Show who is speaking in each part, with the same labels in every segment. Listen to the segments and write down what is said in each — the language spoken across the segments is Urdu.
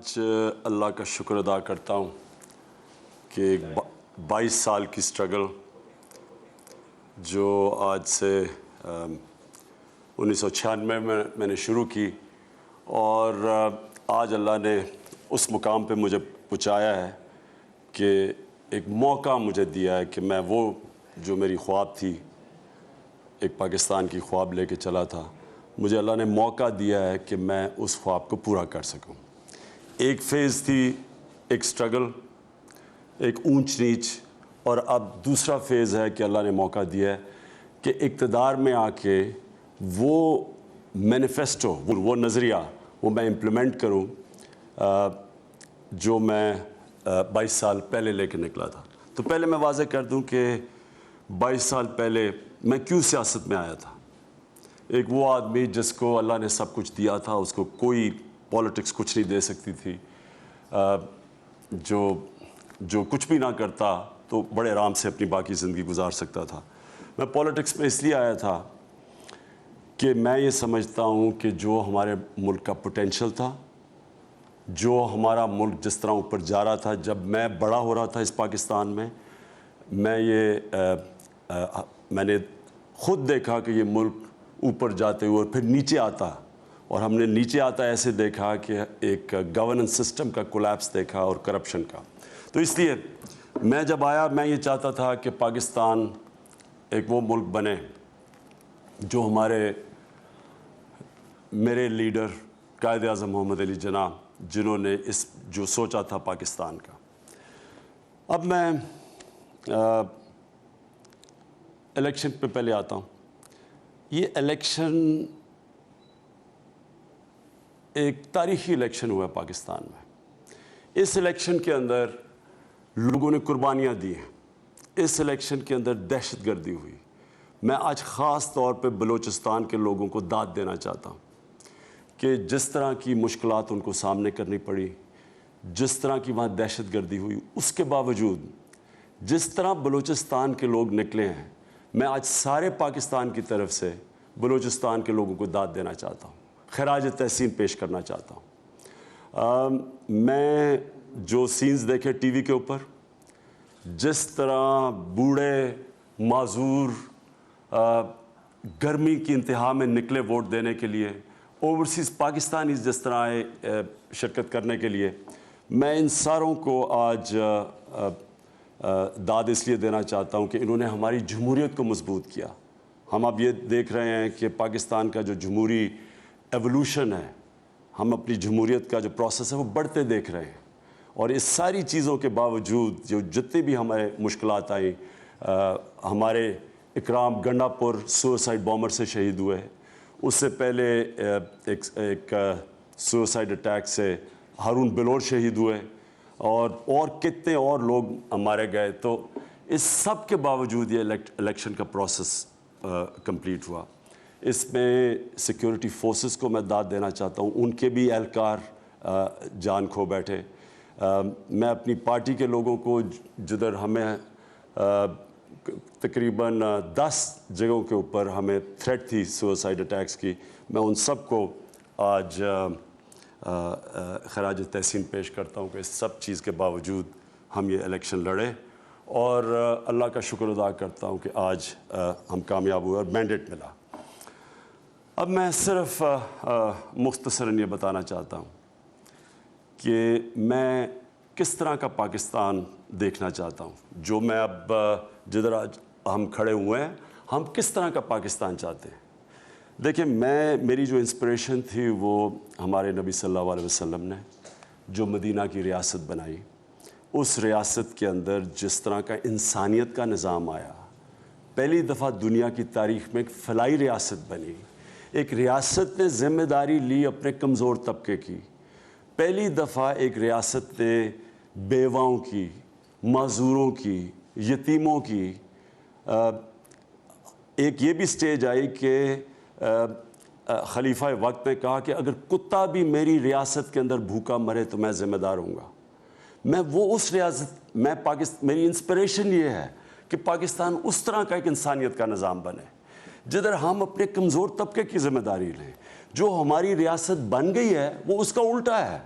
Speaker 1: آج اللہ کا شکر ادا کرتا ہوں کہ 22 سال کی سٹرگل جو آج سے 1996 میں نے شروع کی اور آج اللہ نے اس مقام پہ مجھے پہنچایا ہے کہ ایک موقع مجھے دیا ہے کہ میں وہ جو میری خواب تھی، ایک پاکستان کی خواب لے کے چلا تھا، مجھے اللہ نے موقع دیا ہے کہ میں اس خواب کو پورا کر سکوں۔ ایک فیز تھی ایک سٹرگل، ایک اونچ نیچ، اور اب دوسرا فیز ہے کہ اللہ نے موقع دیا ہے کہ اقتدار میں آ کے وہ مینیفیسٹو، وہ نظریہ وہ میں امپلیمنٹ کروں جو میں 22 سال پہلے لے کے نکلا تھا۔ تو پہلے میں واضح کر دوں کہ 22 سال پہلے میں کیوں سیاست میں آیا تھا۔ ایک وہ آدمی جس کو اللہ نے سب کچھ دیا تھا، اس کو کوئی پالیٹکس کچھ نہیں دے سکتی تھی، جو کچھ بھی نہ کرتا تو بڑے آرام سے اپنی باقی زندگی گزار سکتا تھا۔ میں پالیٹکس میں اس لیے آیا تھا کہ میں یہ سمجھتا ہوں کہ جو ہمارے ملک کا پوٹینشیل تھا، جو ہمارا ملک جس طرح اوپر جا رہا تھا، جب میں بڑا ہو رہا تھا اس پاکستان میں، میں نے خود دیکھا کہ یہ ملک اوپر جاتے ہوئے پھر نیچے آتا، اور ہم نے نیچے آتا ایسے دیکھا کہ ایک گورننس سسٹم کا کولیپس دیکھا اور کرپشن کا۔ تو اس لیے میں جب آیا، میں یہ چاہتا تھا کہ پاکستان ایک وہ ملک بنے جو میرے لیڈر قائد اعظم محمد علی جناح، جنہوں نے جو سوچا تھا پاکستان کا۔ اب میں الیکشن پہ پہلے آتا ہوں۔ یہ الیکشن ایک تاریخی الیکشن ہوا ہے پاکستان میں۔ اس الیکشن کے اندر لوگوں نے قربانیاں دی ہیں، اس الیکشن کے اندر دہشت گردی ہوئی۔ میں آج خاص طور پہ بلوچستان کے لوگوں کو داد دینا چاہتا ہوں کہ جس طرح کی مشکلات ان کو سامنے کرنی پڑی، جس طرح کی وہاں دہشت گردی ہوئی، اس کے باوجود جس طرح بلوچستان کے لوگ نکلے ہیں، میں آج سارے پاکستان کی طرف سے بلوچستان کے لوگوں کو داد دینا چاہتا ہوں، خراج تحسین پیش کرنا چاہتا ہوں۔ میں جو سینز دیکھے ٹی وی کے اوپر، جس طرح بوڑھے معذور گرمی کی انتہا میں نکلے ووٹ دینے کے لیے، اوورسیز پاکستانی جس طرح آئے شرکت کرنے کے لیے، میں ان ساروں کو آج داد اس لیے دینا چاہتا ہوں کہ انہوں نے ہماری جمہوریت کو مضبوط کیا۔ ہم اب یہ دیکھ رہے ہیں کہ پاکستان کا جو جمہوری ایولیوشن ہے، ہم اپنی جمہوریت کا جو پروسیس ہے وہ بڑھتے دیکھ رہے ہیں، اور اس ساری چیزوں کے باوجود جتنے بھی ہمارے مشکلات آئیں، ہمارے اکرام گنڈا پور سوسائڈ بامر سے شہید ہوئے، اس سے پہلے ایک سوسائڈ اٹیک سے ہارون بلوچ شہید ہوئے، اور کتنے اور لوگ مارے گئے۔ تو اس سب کے باوجود یہ الیکشن کا پروسیس کمپلیٹ ہوا۔ اس میں سیکیورٹی فورسز کو میں داد دینا چاہتا ہوں، ان کے بھی اہلکار جان کھو بیٹھے۔ میں اپنی پارٹی کے لوگوں کو، جدھر ہمیں تقریباً 10 جگہوں کے اوپر ہمیں تھریٹ تھی سوسائڈ اٹیکس کی، میں ان سب کو آج خراج تحسین پیش کرتا ہوں کہ اس سب چیز کے باوجود ہم یہ الیکشن لڑے، اور اللہ کا شکر ادا کرتا ہوں کہ آج ہم کامیاب ہوئے اور مینڈیٹ ملا۔ اب میں صرف مختصراً یہ بتانا چاہتا ہوں کہ میں کس طرح کا پاکستان دیکھنا چاہتا ہوں، جو میں اب جدھر آج ہم کھڑے ہوئے ہیں، ہم کس طرح کا پاکستان چاہتے ہیں۔ دیکھیں، میری جو انسپریشن تھی وہ ہمارے نبی صلی اللہ علیہ وسلم نے جو مدینہ کی ریاست بنائی، اس ریاست کے اندر جس طرح کا انسانیت کا نظام آیا، پہلی دفعہ دنیا کی تاریخ میں ایک فلاحی ریاست بنی، ایک ریاست نے ذمہ داری لی اپنے کمزور طبقے کی، پہلی دفعہ ایک ریاست نے بیواؤں کی، معذوروں کی، یتیموں کی، ایک یہ بھی سٹیج آئی کہ خلیفہ وقت نے کہا کہ اگر کتا بھی میری ریاست کے اندر بھوکا مرے تو میں ذمہ دار ہوں گا۔ میں وہ اس ریاست میری انسپریشن یہ ہے کہ پاکستان اس طرح کا ایک انسانیت کا نظام بنے جدھر ہم اپنے کمزور طبقے کی ذمہ داری لیں۔ جو ہماری ریاست بن گئی ہے وہ اس کا الٹا ہے۔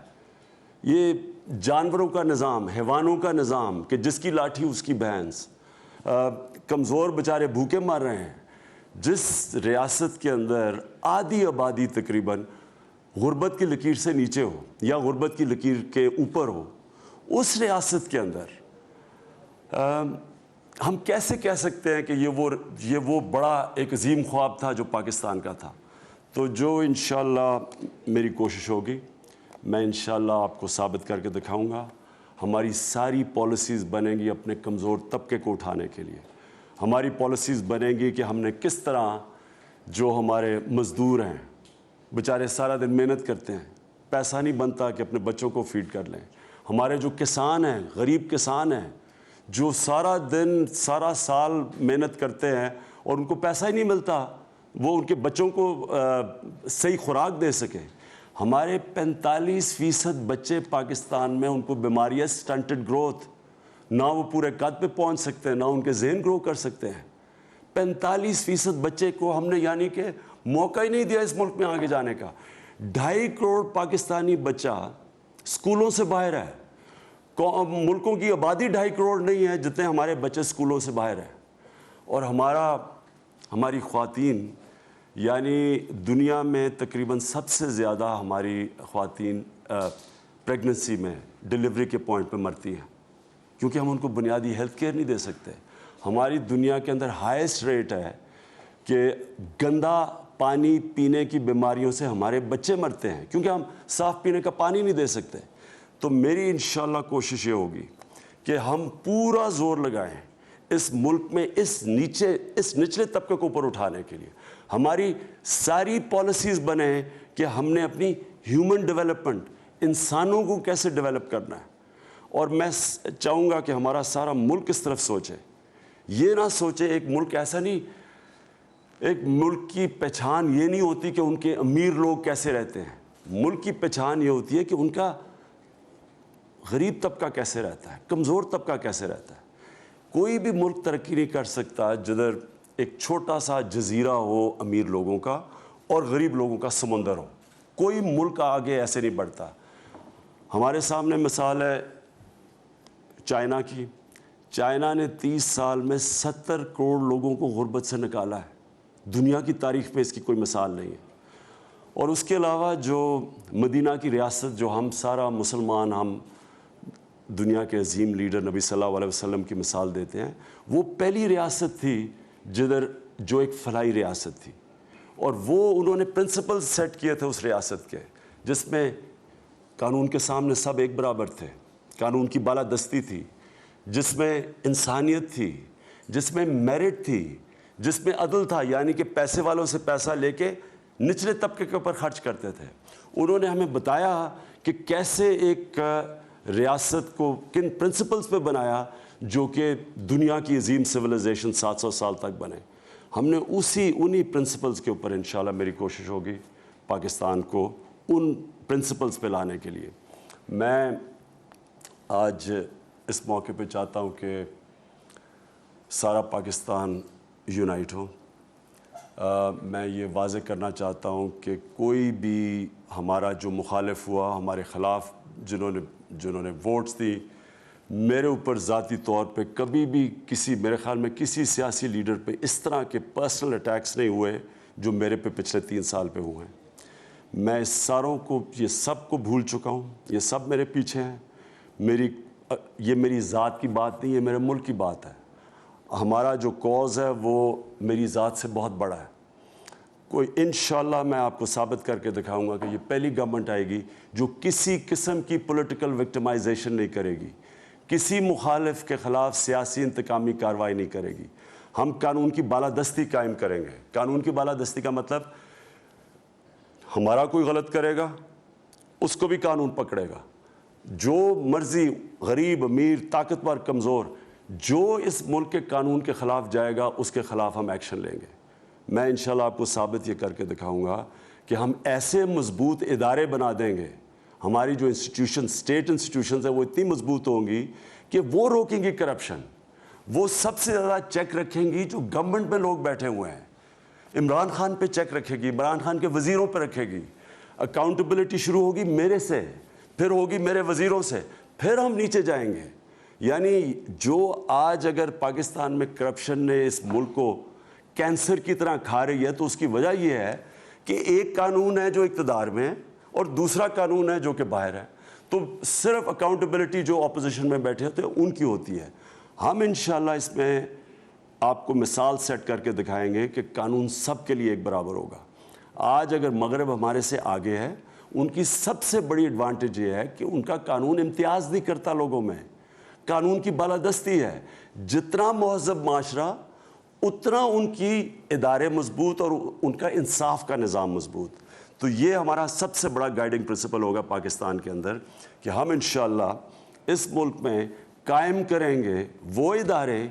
Speaker 1: یہ جانوروں کا نظام, حیوانوں کا نظام کہ جس کی لاٹھی اس کی بھینس, کمزور بیچارے بھوکے مر رہے ہیں. جس ریاست کے اندر آدھی آبادی تقریباً غربت کی لکیر سے نیچے ہو یا غربت کی لکیر کے اوپر ہو, اس ریاست کے اندر ہم کیسے کہہ سکتے ہیں کہ یہ وہ بڑا ایک عظیم خواب تھا جو پاکستان کا تھا؟ تو جو انشاءاللہ میری کوشش ہوگی, میں انشاءاللہ آپ کو ثابت کر کے دکھاؤں گا. ہماری ساری پالیسیز بنیں گی اپنے کمزور طبقے کو اٹھانے کے لیے. ہماری پالیسیز بنیں گی کہ ہم نے کس طرح جو ہمارے مزدور ہیں بیچارے سارا دن محنت کرتے ہیں, پیسہ نہیں بنتا کہ اپنے بچوں کو فیڈ کر لیں. ہمارے جو کسان ہیں, غریب کسان ہیں, جو سارا دن سارا سال محنت کرتے ہیں اور ان کو پیسہ ہی نہیں ملتا وہ ان کے بچوں کو صحیح خوراک دے سکیں. ہمارے 45% بچے پاکستان میں ان کو بیماریاں سٹنٹڈ گروتھ, نہ وہ پورے قد پہ پہنچ سکتے ہیں, نہ ان کے ذہن گرو کر سکتے ہیں. 45% بچے کو ہم نے یعنی کہ موقع ہی نہیں دیا اس ملک میں آگے جانے کا. 2.5 کروڑ پاکستانی بچہ اسکولوں سے باہر ہے. ملکوں کی آبادی 2.5 کروڑ نہیں ہے جتنے ہمارے بچے اسکولوں سے باہر ہیں. اور ہماری خواتین یعنی دنیا میں تقریباً سب سے زیادہ ہماری خواتین پریگننسی میں ڈیلیوری کے پوائنٹ پہ مرتی ہیں کیونکہ ہم ان کو بنیادی ہیلتھ کیئر نہیں دے سکتے. ہماری دنیا کے اندر ہائیسٹ ریٹ ہے کہ گندا پانی پینے کی بیماریوں سے ہمارے بچے مرتے ہیں کیونکہ ہم صاف پینے کا پانی نہیں دے سکتے. تو میری انشاءاللہ کوشش یہ ہوگی کہ ہم پورا زور لگائیں اس ملک میں اس نچلے طبقے کو اوپر اٹھانے کے لیے. ہماری ساری پالیسیز بنیں کہ ہم نے اپنی ہیومن ڈیولپمنٹ, انسانوں کو کیسے ڈیولپ کرنا ہے. اور میں چاہوں گا کہ ہمارا سارا ملک اس طرف سوچے. یہ نہ سوچے, ایک ملک ایسا نہیں, ایک ملک کی پہچان یہ نہیں ہوتی کہ ان کے امیر لوگ کیسے رہتے ہیں. ملک کی پہچان یہ ہوتی ہے کہ ان کا غریب طبقہ کیسے رہتا ہے, کمزور طبقہ کیسے رہتا ہے. کوئی بھی ملک ترقی نہیں کر سکتا جدھر ایک چھوٹا سا جزیرہ ہو امیر لوگوں کا اور غریب لوگوں کا سمندر ہو. کوئی ملک آگے ایسے نہیں بڑھتا. ہمارے سامنے مثال ہے چائنا کی. چائنا نے 30 سال میں 70 کروڑ لوگوں کو غربت سے نکالا ہے. دنیا کی تاریخ میں اس کی کوئی مثال نہیں ہے. اور اس کے علاوہ جو مدینہ کی ریاست, جو ہم سارا مسلمان, ہم دنیا کے عظیم لیڈر نبی صلی اللہ علیہ وسلم کی مثال دیتے ہیں, وہ پہلی ریاست تھی جدھر جو ایک فلاحی ریاست تھی. اور وہ انہوں نے پرنسپل سیٹ کیے تھے اس ریاست کے, جس میں قانون کے سامنے سب ایک برابر تھے, قانون کی بالادستی تھی, جس میں انسانیت تھی, جس میں میرٹ تھی, جس میں عدل تھا, یعنی کہ پیسے والوں سے پیسہ لے کے نچلے طبقے کے اوپر خرچ کرتے تھے. انہوں نے ہمیں بتایا کہ کیسے ایک ریاست کو کن پرنسپلز پہ بنایا جو کہ دنیا کی عظیم سویلائزیشن 700 سال تک بنے. ہم نے انہی پرنسپلز کے اوپر انشاءاللہ میری کوشش ہوگی پاکستان کو ان پرنسپلز پہ لانے کے لیے. میں آج اس موقع پہ چاہتا ہوں کہ سارا پاکستان یونائٹ ہو. میں یہ واضح کرنا چاہتا ہوں کہ کوئی بھی ہمارا جو مخالف ہوا, ہمارے خلاف جنہوں نے ووٹس دی, میرے اوپر ذاتی طور پہ کبھی بھی میرے خیال میں کسی سیاسی لیڈر پہ اس طرح کے پرسنل اٹیکس نہیں ہوئے جو میرے پہ پچھلے 3 سال پہ ہوئے ہیں. میں یہ سب کو بھول چکا ہوں. یہ سب میرے پیچھے ہیں. یہ میری ذات کی بات نہیں ہے, میرے ملک کی بات ہے. ہمارا جو کوز ہے وہ میری ذات سے بہت بڑا ہے. انشاءاللہ میں آپ کو ثابت کر کے دکھاؤں گا کہ یہ پہلی گورنمنٹ آئے گی جو کسی قسم کی پولیٹیکل وکٹمائزیشن نہیں کرے گی, کسی مخالف کے خلاف سیاسی انتقامی کارروائی نہیں کرے گی. ہم قانون کی بالادستی قائم کریں گے. قانون کی بالادستی کا مطلب ہمارا کوئی غلط کرے گا اس کو بھی قانون پکڑے گا. جو مرضی غریب امیر طاقتور کمزور جو اس ملک کے قانون کے خلاف جائے گا اس کے خلاف ہم ایکشن لیں گے. میں انشاءاللہ آپ کو ثابت یہ کر کے دکھاؤں گا کہ ہم ایسے مضبوط ادارے بنا دیں گے. ہماری جو اسٹیٹ انسٹیٹیوشنز ہیں وہ اتنی مضبوط ہوں گی کہ وہ روکیں گی کرپشن. وہ سب سے زیادہ چیک رکھیں گی جو گورنمنٹ میں لوگ بیٹھے ہوئے ہیں. عمران خان پہ چیک رکھے گی, عمران خان کے وزیروں پہ رکھے گی. اکاؤنٹیبلٹی شروع ہوگی میرے سے. پھر ہوگی میرے وزیروں سے، پھر ہم نیچے جائیں گے. یعنی جو آج اگر پاکستان میں کرپشن نے اس ملک کو کینسر کی طرح کھا رہی ہے تو اس کی وجہ یہ ہے کہ ایک قانون ہے جو اقتدار میں ہے اور دوسرا قانون ہے جو کہ باہر ہے. تو صرف اکاؤنٹیبلٹی جو اپوزیشن میں بیٹھے ہوتے ہیں ان کی ہوتی ہے. ہم انشاءاللہ اس میں آپ کو مثال سیٹ کر کے دکھائیں گے کہ قانون سب کے لیے ایک برابر ہوگا. آج اگر مغرب ہمارے سے آگے ہے، ان کی سب سے بڑی ایڈوانٹیج یہ ہے کہ ان کا قانون امتیاز نہیں کرتا لوگوں میں، قانون کی بالادستی ہے. جتنا مہذب معاشرہ اتنا ان کی ادارے مضبوط اور ان کا انصاف کا نظام مضبوط. تو یہ ہمارا سب سے بڑا گائیڈنگ پرنسپل ہوگا پاکستان کے اندر کہ ہم انشاءاللہ اس ملک میں قائم کریں گے وہ ادارے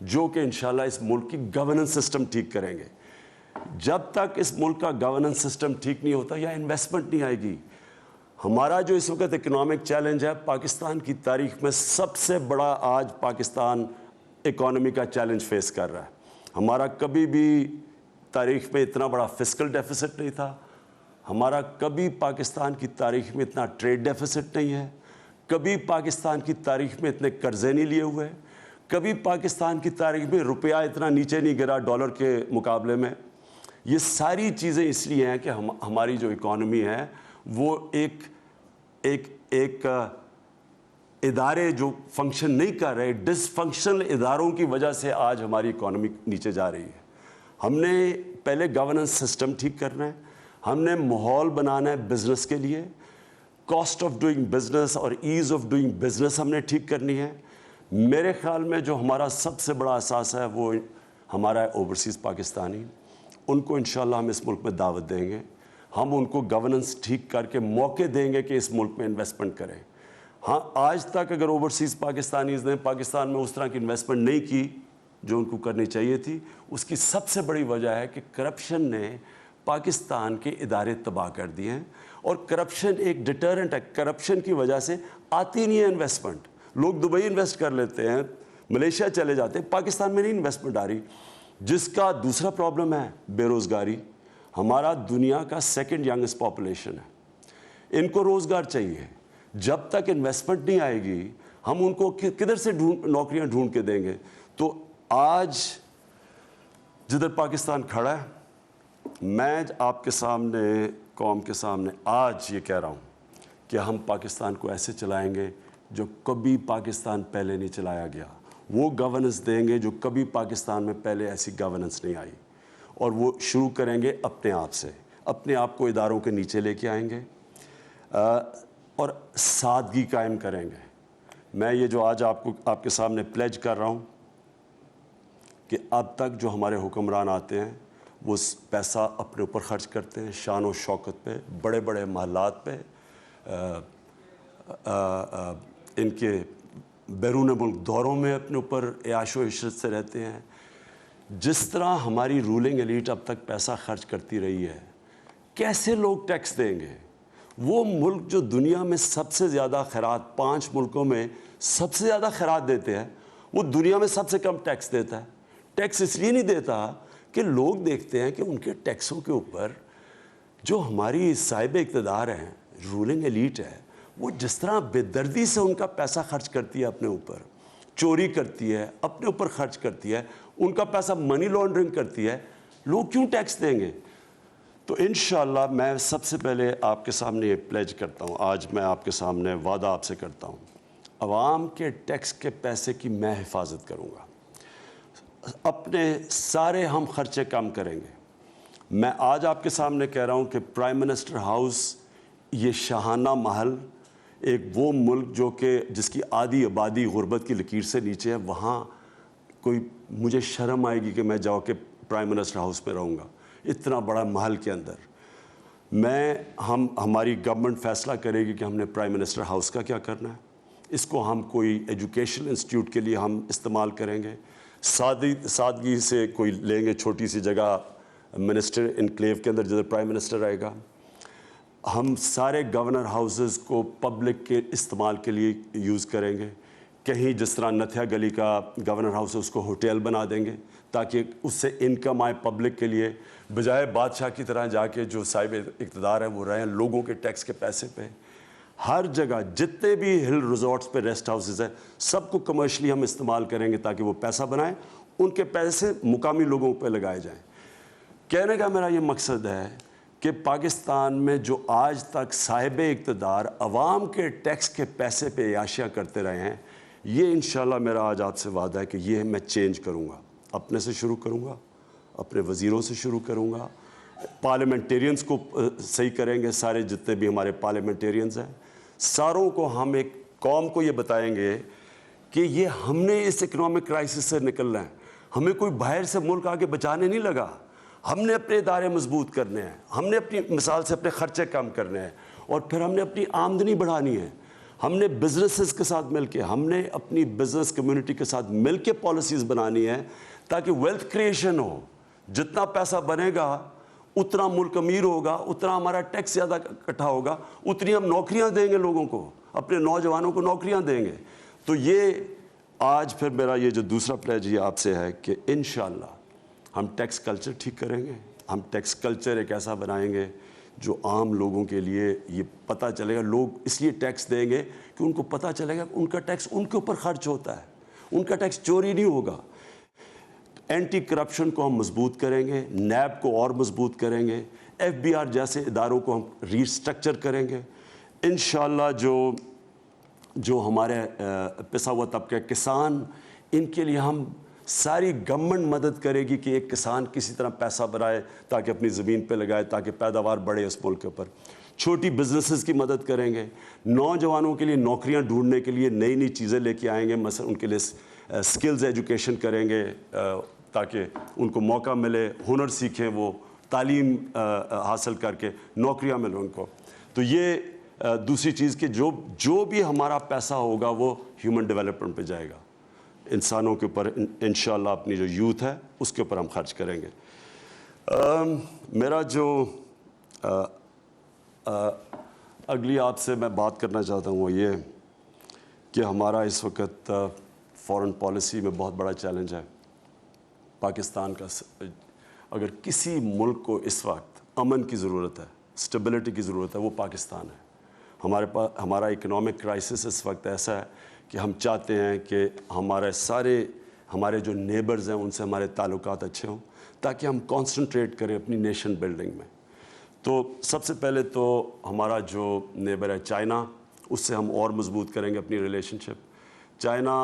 Speaker 1: جو کہ انشاءاللہ اس ملک کی گورننس سسٹم ٹھیک کریں گے. جب تک اس ملک کا گورننس سسٹم ٹھیک نہیں ہوتا یا انویسٹمنٹ نہیں آئے گی. ہمارا جو اس وقت اکنامک چیلنج ہے پاکستان کی تاریخ میں سب سے بڑا آج پاکستان اکانومی کا چیلنج فیس کر رہا ہے. ہمارا کبھی بھی تاریخ میں اتنا بڑا فسکل ڈیفیسٹ نہیں تھا. ہمارا کبھی پاکستان کی تاریخ میں اتنا ٹریڈ ڈیفیسٹ نہیں ہے. کبھی پاکستان کی تاریخ میں اتنے قرضے نہیں لیے ہوئے. کبھی پاکستان کی تاریخ میں روپیہ اتنا نیچے نہیں گرا ڈالر کے مقابلے میں. یہ ساری چیزیں اس لیے ہیں کہ ہماری جو اکانومی ہے وہ ایک ادارے جو فنکشن نہیں کر رہے، ڈس فنکشنل اداروں کی وجہ سے آج ہماری اکانومی نیچے جا رہی ہے. ہم نے پہلے گورننس سسٹم ٹھیک کرنا ہے، ہم نے ماحول بنانا ہے بزنس کے لیے، کاسٹ آف ڈوئنگ بزنس اور ایز آف ڈوئنگ بزنس ہم نے ٹھیک کرنی ہے. میرے خیال میں جو ہمارا سب سے بڑا اثاثہ ہے وہ ہمارا اوورسیز پاکستانی. ان کو انشاءاللہ ہم اس ملک میں دعوت دیں گے. ہم ان کو گورننس ٹھیک کر کے موقع دیں گے کہ اس ملک میں انویسٹمنٹ کریں. ہاں آج تک اگر اوورسیز پاکستانیز نے پاکستان میں اس طرح کی انویسٹمنٹ نہیں کی جو ان کو کرنی چاہیے تھی، اس کی سب سے بڑی وجہ ہے کہ کرپشن نے پاکستان کے ادارے تباہ کر دیے ہیں. اور کرپشن ایک ڈیٹرنٹ ہے. کرپشن کی وجہ سے آتی نہیں ہے انویسٹمنٹ. لوگ دبئی انویسٹ کر لیتے ہیں، ملیشیا چلے جاتے ہیں، پاکستان میں نہیں انویسٹمنٹ آ رہی. جس کا دوسرا پرابلم ہے بے روزگاری. ہمارا دنیا کا سیکنڈ ینگسٹ پاپولیشن ہے. ان کو روزگار چاہیے. جب تک انویسٹمنٹ نہیں آئے گی ہم ان کو کدھر سے نوکریاں ڈھونڈ کے دیں گے. تو آج جدھر پاکستان کھڑا ہے، میں آپ کے سامنے قوم کے سامنے آج یہ کہہ رہا ہوں کہ ہم پاکستان کو ایسے چلائیں گے جو کبھی پاکستان پہلے نہیں چلایا گیا. وہ گورننس دیں گے جو کبھی پاکستان میں پہلے ایسی گورننس نہیں آئی. اور وہ شروع کریں گے اپنے آپ سے. اپنے آپ کو اداروں کے نیچے لے کے آئیں گے اور سادگی قائم کریں گے. میں یہ جو آج آپ کے سامنے پلیج کر رہا ہوں کہ اب تک جو ہمارے حکمران آتے ہیں وہ پیسہ اپنے اوپر خرچ کرتے ہیں، شان و شوکت پہ، بڑے بڑے محلات پہ، ان کے بیرون ملک دوروں میں اپنے اوپر عیاش و عشرت سے رہتے ہیں. جس طرح ہماری رولنگ ایلیٹ اب تک پیسہ خرچ کرتی رہی ہے، کیسے لوگ ٹیکس دیں گے؟ وہ ملک جو دنیا میں سب سے زیادہ خیرات، 5 ملکوں میں سب سے زیادہ خیرات دیتے ہیں، وہ دنیا میں سب سے کم ٹیکس دیتا ہے. ٹیکس اس لیے نہیں دیتا کہ لوگ دیکھتے ہیں کہ ان کے ٹیکسوں کے اوپر جو ہماری صاحب اقتدار ہیں، رولنگ ایلیٹ ہے، وہ جس طرح بے دردی سے ان کا پیسہ خرچ کرتی ہے، اپنے اوپر چوری کرتی ہے، اپنے اوپر خرچ کرتی ہے، ان کا پیسہ منی لانڈرنگ کرتی ہے، لوگ کیوں ٹیکس دیں گے؟ تو انشاءاللہ میں سب سے پہلے آپ کے سامنے یہ پلیج کرتا ہوں، آج میں آپ کے سامنے وعدہ آپ سے کرتا ہوں، عوام کے ٹیکس کے پیسے کی میں حفاظت کروں گا. اپنے سارے ہم خرچے کم کریں گے. میں آج آپ کے سامنے کہہ رہا ہوں کہ پرائم منسٹر ہاؤس یہ شاہانہ محل، ایک وہ ملک جو کہ جس کی آدھی آبادی غربت کی لکیر سے نیچے ہے، وہاں کوئی مجھے شرم آئے گی کہ میں جاؤ کہ پرائم منسٹر ہاؤس میں رہوں گا اتنا بڑا محل کے اندر. ہماری گورنمنٹ فیصلہ کرے گی کہ ہم نے پرائم منسٹر ہاؤس کا کیا کرنا ہے. اس کو ہم کوئی ایجوکیشنل انسٹیٹیوٹ کے لیے ہم استعمال کریں گے. سادگی سے کوئی لیں گے چھوٹی سی جگہ منسٹر انکلیو کے اندر جدھر پرائم منسٹر رہے گا. ہم سارے گورنر ہاؤسز کو پبلک کے استعمال کے لیے یوز کریں گے. کہیں جس طرح نتھیا گلی کا گورنر ہاؤس ہے اس کو ہوٹل بنا دیں گے تاکہ اس سے انکم آئے پبلک کے لیے، بجائے بادشاہ کی طرح جا کے جو صاحب اقتدار ہے وہ رہیں لوگوں کے ٹیکس کے پیسے پہ. ہر جگہ جتنے بھی ہل ریزورٹس پہ ریسٹ ہاؤسز ہیں سب کو کمرشلی ہم استعمال کریں گے تاکہ وہ پیسہ بنائیں, ان کے پیسے مقامی لوگوں پہ لگائے جائیں. کہنے کا میرا یہ مقصد ہے کہ پاکستان میں جو آج تک صاحب اقتدار عوام کے ٹیکس کے پیسے پہ عیاشیاں کرتے رہے ہیں, یہ انشاءاللہ میرا آج آپ سے وعدہ ہے کہ یہ میں چینج کروں گا. اپنے سے شروع کروں گا, اپنے وزیروں سے شروع کروں گا, پارلیمنٹیرینز کو صحیح کریں گے. سارے جتنے بھی ہمارے پارلیمنٹیرینز ہیں ساروں کو ہم ایک قوم کو یہ بتائیں گے کہ یہ ہم نے اس اکنامک کرائسس سے نکلنا ہے. ہمیں کوئی باہر سے ملک آگے بچانے نہیں لگا, ہم نے اپنے ادارے مضبوط کرنے ہیں, ہم نے اپنی مثال سے اپنے خرچے کم کرنے ہیں, اور پھر ہم نے اپنی آمدنی بڑھانی ہے. ہم نے بزنسز کے ساتھ مل کے, ہم نے اپنی بزنس کمیونٹی کے ساتھ مل کے پالیسیز بنانی ہے تاکہ ویلتھ کریشن ہو. جتنا پیسہ بنے گا اتنا ملک امیر ہوگا, اتنا ہمارا ٹیکس زیادہ اکٹھا ہوگا, اتنی ہم نوکریاں دیں گے لوگوں کو, اپنے نوجوانوں کو نوکریاں دیں گے. تو یہ آج پھر میرا یہ جو دوسرا پلیج یہ آپ سے ہے کہ انشاءاللہ ہم ٹیکس کلچر ٹھیک کریں گے. ہم ٹیکس کلچر ایک ایسا بنائیں گے جو عام لوگوں کے لیے یہ پتہ چلے گا. لوگ اس لیے ٹیکس دیں گے کہ ان کو پتہ چلے گا کہ ان کا ٹیکس ان کے اوپر خرچ ہوتا ہے, ان کا ٹیکس چوری نہیں ہوگا. اینٹی کرپشن کو ہم مضبوط کریں گے, نیب کو اور مضبوط کریں گے, ایف بی آر جیسے اداروں کو ہم ری اسٹرکچر کریں گے. انشاءاللہ جو ہمارے پسا ہوا طبقہ کسان, ان کے لیے ہم ساری گورنمنٹ مدد کرے گی کہ ایک کسان کسی طرح پیسہ بنائے تاکہ اپنی زمین پہ لگائے تاکہ پیداوار بڑھے اس ملک کے اوپر. چھوٹی بزنسز کی مدد کریں گے, نوجوانوں کے لیے نوکریاں ڈھونڈنے کے لیے نئی نئی چیزیں لے کے آئیں گے. مثلا ان کے لیے سکلز ایجوکیشن کریں گے تاکہ ان کو موقع ملے, ہنر سیکھیں, وہ تعلیم حاصل کر کے نوکریاں ملیں ان کو. تو یہ دوسری چیز کہ جو بھی ہمارا پیسہ ہوگا وہ ہیومن ڈیولپمنٹ پہ جائے گا, انسانوں کے اوپر. انشاءاللہ اپنی جو یوتھ ہے اس کے اوپر ہم خرچ کریں گے. میرا جو اگلی آپ سے میں بات کرنا چاہتا ہوں وہ یہ کہ ہمارا اس وقت فارن پالیسی میں بہت بڑا چیلنج ہے. پاکستان کا اگر کسی ملک کو اس وقت امن کی ضرورت ہے, اسٹیبلٹی کی ضرورت ہے, وہ پاکستان ہے. ہمارا اکنامک کرائسس اس وقت ایسا ہے کہ ہم چاہتے ہیں کہ ہمارے جو نیبرز ہیں ان سے ہمارے تعلقات اچھے ہوں تاکہ ہم کانسنٹریٹ کریں اپنی نیشن بلڈنگ میں. تو سب سے پہلے تو ہمارا جو نیبر ہے چائنا, اس سے ہم اور مضبوط کریں گے اپنی ریلیشن شپ. چائنا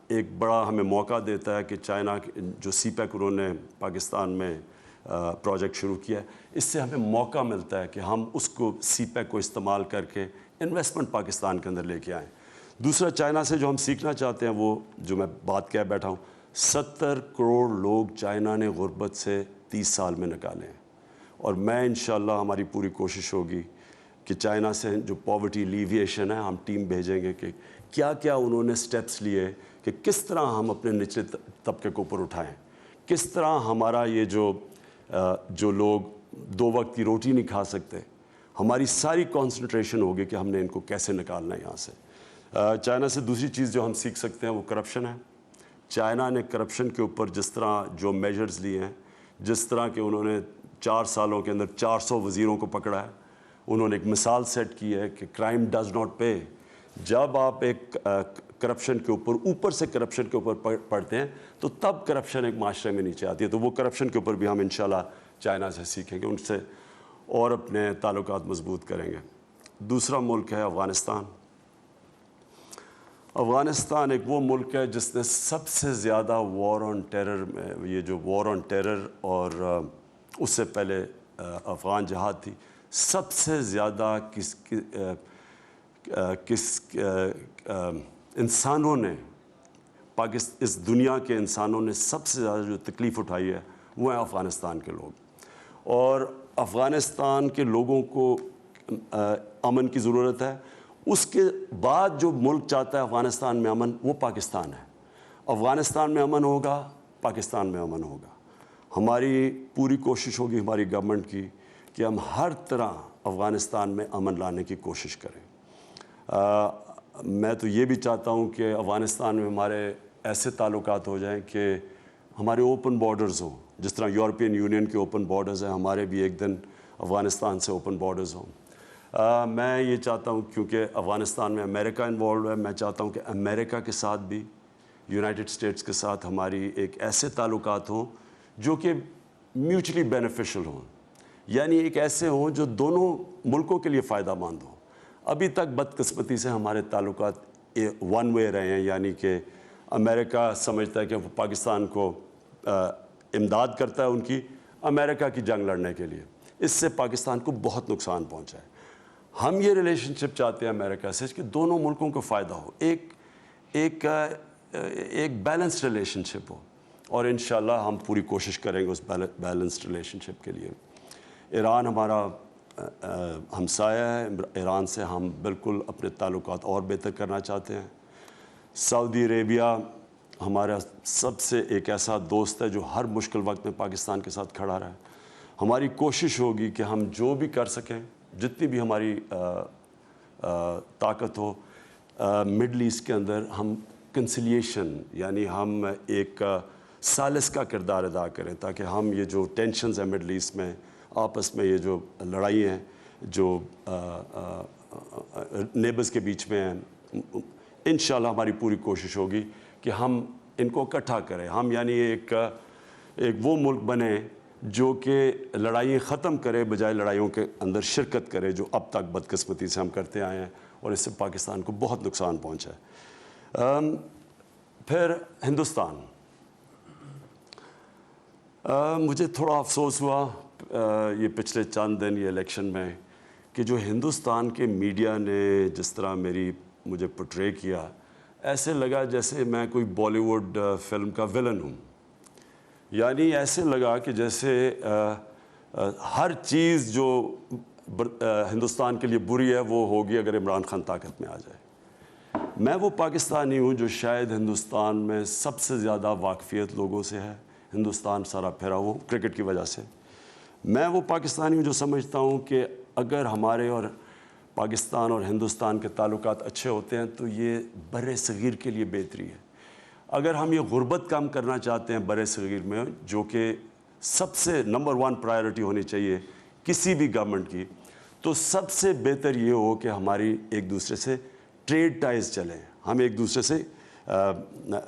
Speaker 1: ایک بڑا ہمیں موقع دیتا ہے کہ چائنا جو سی پیک انہوں نے پاکستان میں پروجیکٹ شروع کیا ہے, اس سے ہمیں موقع ملتا ہے کہ ہم اس کو سی پیک کو استعمال کر کے انویسٹمنٹ پاکستان کے اندر لے کے آئیں. دوسرا چائنا سے جو ہم سیکھنا چاہتے ہیں وہ جو میں بات کہہ بیٹھا ہوں, 70 کروڑ لوگ چائنا نے غربت سے 30 سال میں نکالے ہیں, اور میں انشاءاللہ ہماری پوری کوشش ہوگی کہ چائنا سے جو پاورٹی لیویشن ہے ہم ٹیم بھیجیں گے کہ کیا کیا انہوں نے سٹیپس لیے کہ کس طرح ہم اپنے نچلے طبقے کو اوپر اٹھائیں, کس طرح ہمارا یہ جو لوگ 2 وقت کی روٹی نہیں کھا سکتے, ہماری ساری کانسنٹریشن ہوگی کہ ہم نے ان کو کیسے نکالنا ہے یہاں سے. چائنا سے دوسری چیز جو ہم سیکھ سکتے ہیں وہ کرپشن ہے. چائنا نے کرپشن کے اوپر جس طرح جو میجرز لیے ہیں, جس طرح کہ انہوں نے 4 سالوں کے اندر 400 وزیروں کو پکڑا ہے, انہوں نے ایک مثال سیٹ کی ہے کہ کرائم ڈز ناٹ پے. جب آپ ایک کرپشن کے اوپر سے کرپشن کے اوپر پڑھتے ہیں تو تب کرپشن ایک معاشرے میں نیچے آتی ہے. تو وہ کرپشن کے اوپر بھی ہم انشاءاللہ چائنا سے سیکھیں گے, ان سے اور اپنے تعلقات مضبوط کریں گے. دوسرا ملک ہے افغانستان. افغانستان ایک وہ ملک ہے جس نے سب سے زیادہ وار آن ٹیرر میں, یہ جو وار آن ٹیرر اور اس سے پہلے افغان جہاد تھی, سب سے زیادہ انسانوں نے اس دنیا کے انسانوں نے سب سے زیادہ جو تکلیف اٹھائی ہے وہ ہیں افغانستان کے لوگ. اور افغانستان کے لوگوں کو امن کی ضرورت ہے. اس کے بعد جو ملک چاہتا ہے افغانستان میں امن, وہ پاکستان ہے. افغانستان میں امن ہوگا, پاکستان میں امن ہوگا. ہماری پوری کوشش ہوگی ہماری گورنمنٹ کی کہ ہم ہر طرح افغانستان میں امن لانے کی کوشش کریں. میں تو یہ بھی چاہتا ہوں کہ افغانستان میں ہمارے ایسے تعلقات ہو جائیں کہ ہمارے اوپن بارڈرز ہوں, جس طرح یورپین یونین کے اوپن بارڈرز ہیں, ہمارے بھی ایک دن افغانستان سے اوپن بارڈرز ہوں. میں یہ چاہتا ہوں کیونکہ افغانستان میں امریکہ انوالو ہے، میں چاہتا ہوں کہ امریکہ کے ساتھ بھی یونائٹڈ اسٹیٹس کے ساتھ ہماری ایک ایسے تعلقات ہوں جو کہ میوچلی بینیفیشل ہوں، یعنی ایک ایسے ہوں جو دونوں ملکوں کے لیے فائدہ مند ہوں۔ ابھی تک بدقسمتی سے ہمارے تعلقات ون وے رہے ہیں، یعنی کہ امریکہ سمجھتا ہے کہ وہ پاکستان کو امداد کرتا ہے ان کی امریکہ کی جنگ لڑنے کے لیے، اس سے پاکستان کو بہت نقصان پہنچا ہے۔ ہم یہ ریلیشن شپ چاہتے ہیں امریکہ سے کہ دونوں ملکوں کو فائدہ ہو، ایک بیلنسڈ ریلیشن شپ ہو، اور انشاءاللہ ہم پوری کوشش کریں گے اس بیلنسڈ ریلیشن شپ کے لیے۔ ایران ہمارا ہمسایہ ہے، ایران سے ہم بالکل اپنے تعلقات اور بہتر کرنا چاہتے ہیں۔ سعودی عربیہ ہمارا سب سے ایک ایسا دوست ہے جو ہر مشکل وقت میں پاکستان کے ساتھ کھڑا رہا ہے۔ ہماری کوشش ہوگی کہ ہم جو بھی کر سکیں، جتنی بھی ہماری طاقت ہو، مڈل ایسٹ کے اندر ہم کنسیلیشن، یعنی ہم ایک ثالث کا کردار ادا کریں، تاکہ ہم یہ جو ٹینشنز ہیں مڈل ایسٹ میں، آپس میں یہ جو لڑائی ہیں جو نیبرز کے بیچ میں ہیں، انشاءاللہ ہماری پوری کوشش ہوگی کہ ہم ان کو اکٹھا کریں، ہم یعنی ایک وہ ملک بنے جو کہ لڑائیاں ختم کرے بجائے لڑائیوں کے اندر شرکت کرے، جو اب تک بدقسمتی سے ہم کرتے آئے ہیں اور اس سے پاکستان کو بہت نقصان پہنچا ہے۔ پھر ہندوستان، مجھے تھوڑا افسوس ہوا یہ پچھلے چند دن یہ الیکشن میں کہ جو ہندوستان کے میڈیا نے جس طرح مجھے پورٹرے کیا، ایسے لگا جیسے میں کوئی بالی ووڈ فلم کا ویلن ہوں، یعنی ایسے لگا کہ جیسے ہر چیز جو ہندوستان کے لیے بری ہے وہ ہوگی اگر عمران خان طاقت میں آ جائے۔ میں وہ پاکستانی ہوں جو شاید ہندوستان میں سب سے زیادہ واقفیت لوگوں سے ہے، ہندوستان سارا پھیرا ہوں کرکٹ کی وجہ سے۔ میں وہ پاکستانی ہوں جو سمجھتا ہوں کہ اگر ہمارے اور پاکستان اور ہندوستان کے تعلقات اچھے ہوتے ہیں تو یہ بر صغیر کے لیے بہتری ہے۔ اگر ہم یہ غربت کم کرنا چاہتے ہیں بر صغیر میں، جو کہ سب سے نمبر 1 پرائیورٹی ہونی چاہیے کسی بھی گورنمنٹ کی، تو سب سے بہتر یہ ہو کہ ہماری ایک دوسرے سے ٹریڈ ٹائز چلیں، ہم ایک دوسرے سے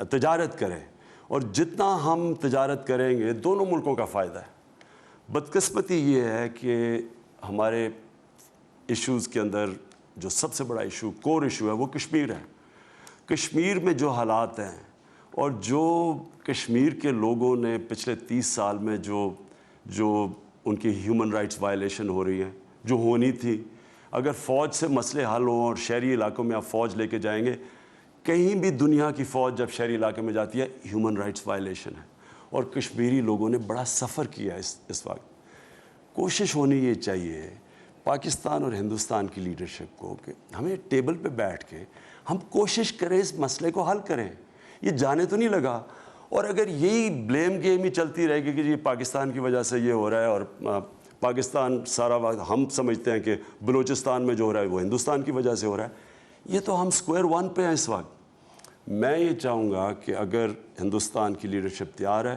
Speaker 1: تجارت کریں، اور جتنا ہم تجارت کریں گے دونوں ملکوں کا فائدہ ہے۔ بدقسمتی یہ ہے کہ ہمارے ایشوز کے اندر جو سب سے بڑا ایشو، کور ایشو ہے، وہ کشمیر ہے۔ کشمیر میں جو حالات ہیں اور جو کشمیر کے لوگوں نے پچھلے 30 سال میں جو ان کی ہیومن رائٹس وائلیشن ہو رہی ہیں، جو ہونی تھی، اگر فوج سے مسئلے حل ہوں اور شہری علاقوں میں آپ فوج لے کے جائیں گے، کہیں بھی دنیا کی فوج جب شہری علاقے میں جاتی ہے ہیومن رائٹس وائلیشن ہے، اور کشمیری لوگوں نے بڑا سفر کیا اس وقت۔ کوشش ہونی یہ چاہیے پاکستان اور ہندوستان کی لیڈرشپ کو کہ ہمیں ٹیبل پہ بیٹھ کے ہم کوشش کریں اس مسئلے کو حل کریں۔ یہ جانے تو نہیں لگا، اور اگر یہی بلیم گیم ہی چلتی رہے گی کہ یہ پاکستان کی وجہ سے یہ ہو رہا ہے، اور پاکستان سارا وقت ہم سمجھتے ہیں کہ بلوچستان میں جو ہو رہا ہے وہ ہندوستان کی وجہ سے ہو رہا ہے، یہ تو ہم سکوائر 1 پہ ہیں اس وقت۔ میں یہ چاہوں گا کہ اگر ہندوستان کی لیڈرشپ تیار ہے،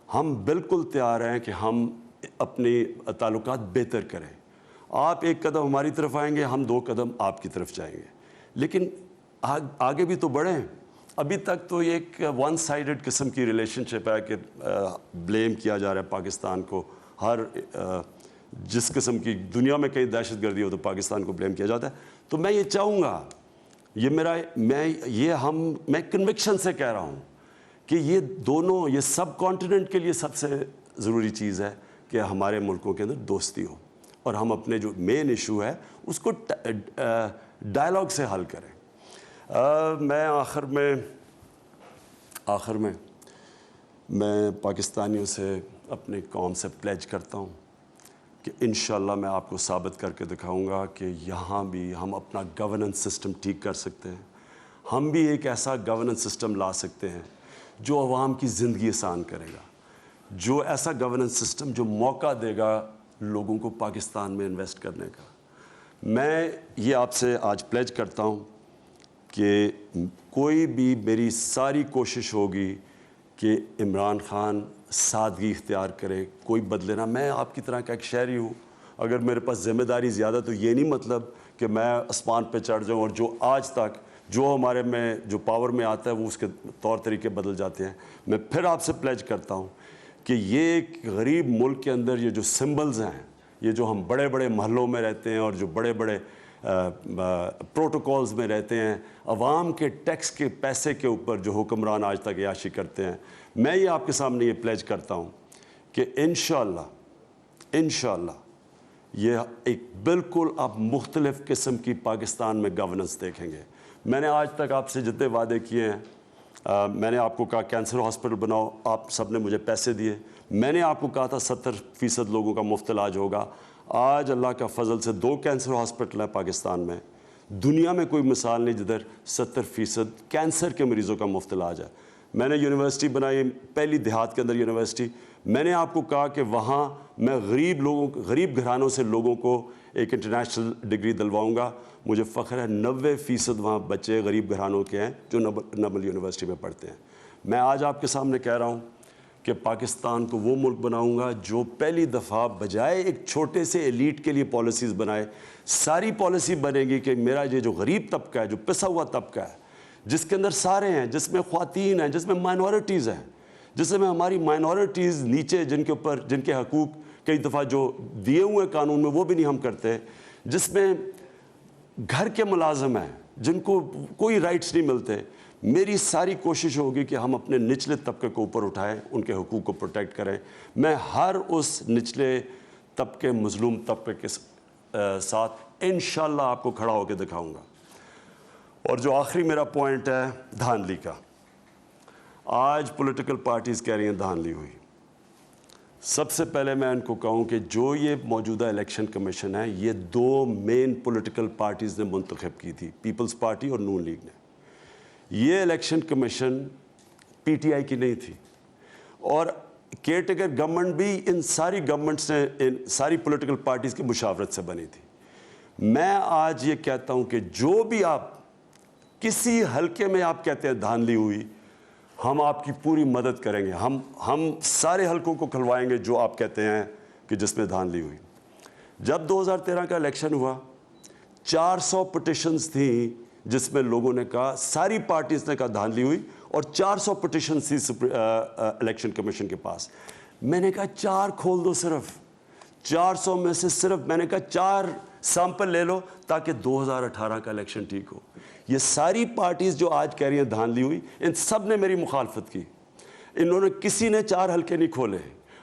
Speaker 1: ہم بالکل تیار ہیں کہ ہم اپنی تعلقات بہتر کریں۔ آپ ایک قدم ہماری طرف آئیں گے، ہم 2 قدم آپ کی طرف جائیں گے، لیکن آگے بھی تو بڑھیں۔ ابھی تک تو یہ ایک 1 سائیڈڈ قسم کی ریلیشن شپ ہے کہ بلیم کیا جا رہا ہے پاکستان کو، ہر جس قسم کی دنیا میں کہیں دہشت گردی ہو تو پاکستان کو بلیم کیا جاتا ہے۔ تو میں یہ چاہوں گا، میں کنوکشن سے کہہ رہا ہوں کہ یہ دونوں، یہ سب کانٹیننٹ کے لیے سب سے ضروری چیز ہے کہ ہمارے ملکوں کے اندر دوستی ہو، اور ہم اپنے جو مین ایشو ہے اس کو ڈائلاگ سے حل کریں۔ میں آخر میں میں پاکستانیوں سے اپنی قوم سے پلیج کرتا ہوں کہ انشاءاللہ میں آپ کو ثابت کر کے دکھاؤں گا کہ یہاں بھی ہم اپنا گورننس سسٹم ٹھیک کر سکتے ہیں، ہم بھی ایک ایسا گورننس سسٹم لا سکتے ہیں جو عوام کی زندگی آسان کرے گا، جو ایسا گورننس سسٹم جو موقع دے گا لوگوں کو پاکستان میں انویسٹ کرنے کا۔ میں یہ آپ سے آج پلیج کرتا ہوں کہ کوئی بھی، میری ساری کوشش ہوگی کہ عمران خان سادگی اختیار کرے، کوئی بدلے نہ۔ میں آپ کی طرح کا ایک شہری ہوں، اگر میرے پاس ذمہ داری زیادہ تو یہ نہیں مطلب کہ میں آسمان پہ چڑھ جاؤں اور جو آج تک جو ہمارے میں جو پاور میں آتا ہے وہ اس کے طور طریقے بدل جاتے ہیں. میں پھر آپ سے پلیج کرتا ہوں کہ یہ ایک غریب ملک کے اندر یہ جو سمبلز ہیں, یہ جو ہم بڑے بڑے محلوں میں رہتے ہیں اور جو بڑے بڑے پروٹوکولز میں رہتے ہیں, عوام کے ٹیکس کے پیسے کے اوپر جو حکمران آج تک عیاشی کرتے ہیں, میں یہ آپ کے سامنے یہ پلیج کرتا ہوں کہ انشاءاللہ یہ ایک بالکل آپ مختلف قسم کی پاکستان میں گورننس دیکھیں گے. میں نے آج تک آپ سے جتنے وعدے کیے ہیں, میں نے آپ کو کہا کینسر ہاسپٹل بناؤ, آپ سب نے مجھے پیسے دیے. میں نے آپ کو کہا تھا 70% لوگوں کا مفت علاج ہوگا. آج اللہ کا فضل سے 2 کینسر ہاسپٹل ہیں پاکستان میں. دنیا میں کوئی مثال نہیں جدھر 70% کینسر کے مریضوں کا مفت علاج ہے. میں نے یونیورسٹی بنائی, پہلی دیہات کے اندر یونیورسٹی. میں نے آپ کو کہا کہ وہاں میں غریب گھرانوں سے لوگوں کو ایک انٹرنیشنل ڈگری دلواؤں گا. مجھے فخر ہے 90% وہاں بچے غریب گھرانوں کے ہیں جو نبل یونیورسٹی میں پڑھتے ہیں. میں آج آپ کے سامنے کہہ رہا ہوں کہ پاکستان کو وہ ملک بناؤں گا جو پہلی دفعہ بجائے ایک چھوٹے سے ایلیٹ کے لیے پالیسیز بنائے, ساری پالیسی بنے گی کہ میرا یہ جو غریب طبقہ ہے, جو پسا ہوا طبقہ ہے, جس کے اندر سارے ہیں, جس میں خواتین ہیں, جس میں مائنورٹیز ہیں, جس میں ہماری مائنورٹیز نیچے جن کے حقوق کئی دفعہ جو دیے ہوئے قانون میں وہ بھی نہیں ہم کرتے, جس میں گھر کے ملازم ہیں جن کو کوئی رائٹس نہیں ملتے. میری ساری کوشش ہوگی کہ ہم اپنے نچلے طبقے کو اوپر اٹھائیں, ان کے حقوق کو پروٹیکٹ کریں. میں ہر اس نچلے طبقے, مظلوم طبقے کے ساتھ انشاءاللہ آپ کو کھڑا ہو کے دکھاؤں گا. اور جو آخری میرا پوائنٹ ہے دھاندلی کا, آج پولیٹیکل پارٹیز کہہ رہی ہیں دھاندلی ہوئی. سب سے پہلے میں ان کو کہوں کہ جو یہ موجودہ الیکشن کمیشن ہے یہ 2 مین پولیٹیکل پارٹیز نے منتخب کی تھی, پیپلز پارٹی اور نون لیگ نے. یہ election commission P T I کی نہیں تھی, اور کیئر ٹیکر گورنمنٹ بھی ان ساری گورنمنٹس نے, ان ساری پولیٹیکل پارٹیز کی مشاورت سے بنی تھی. میں آج یہ کہتا ہوں کہ جو بھی آپ کسی حلقے میں آپ کہتے ہیں دھاندلی ہوئی, ہم آپ کی پوری مدد کریں گے. ہم سارے حلقوں کو کھلوائیں گے جو آپ کہتے ہیں کہ جس میں دھاندلی ہوئی. جب 2013 کا الیکشن ہوا 400 پٹیشنز تھیں جس میں لوگوں نے کہا, ساری پارٹیز نے کہا دھاندلی ہوئی, اور 400 پٹیشنز تھی الیکشن کمیشن کے پاس. میں نے کہا 4 کھول دو, صرف 400 میں سے صرف میں نے کہا 4 سیمپل لے لو تاکہ 2018 کا الیکشن ٹھیک ہو. یہ ساری پارٹیز جو آج کہہ رہی ہیں دھاندلی ہوئی, ان سب نے میری مخالفت کی. انہوں نے کسی نے 4 حلقے نہیں کھولے.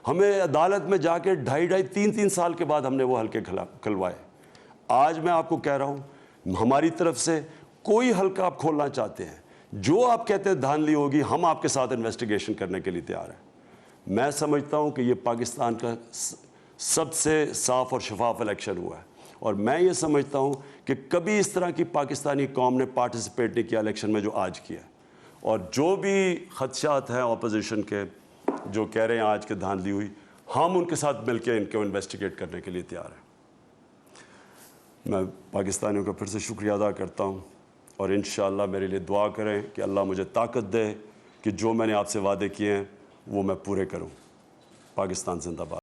Speaker 1: ہمیں عدالت میں جا کے 2.5-3 سال کے بعد ہم نے وہ حلقے کھلوائے. آج میں آپ کو کہہ رہا ہوں ہماری طرف سے کوئی حلقہ آپ کھولنا چاہتے ہیں, جو آپ کہتے ہیں دھاندلی ہوگی, ہم آپ کے ساتھ انویسٹیگیشن کرنے کے لیے تیار ہیں. میں سمجھتا ہوں کہ یہ پاکستان کا سب سے صاف اور شفاف الیکشن ہوا ہے, اور میں یہ سمجھتا ہوں کہ کبھی اس طرح کی پاکستانی قوم نے پارٹیسپیٹ نہیں کیا الیکشن میں جو آج کیا. اور جو بھی خدشات ہیں اپوزیشن کے جو کہہ رہے ہیں آج کے دھاندلی ہوئی, ہم ان کے ساتھ مل کے ان کو انویسٹیگیٹ کرنے کے لیے تیار ہیں. میں پاکستانیوں کا پھر سے شکریہ ادا کرتا ہوں, اور انشاءاللہ میرے لیے دعا کریں کہ اللہ مجھے طاقت دے کہ جو میں نے آپ سے وعدے کیے ہیں وہ میں پورے کروں. پاکستان زندہ باد.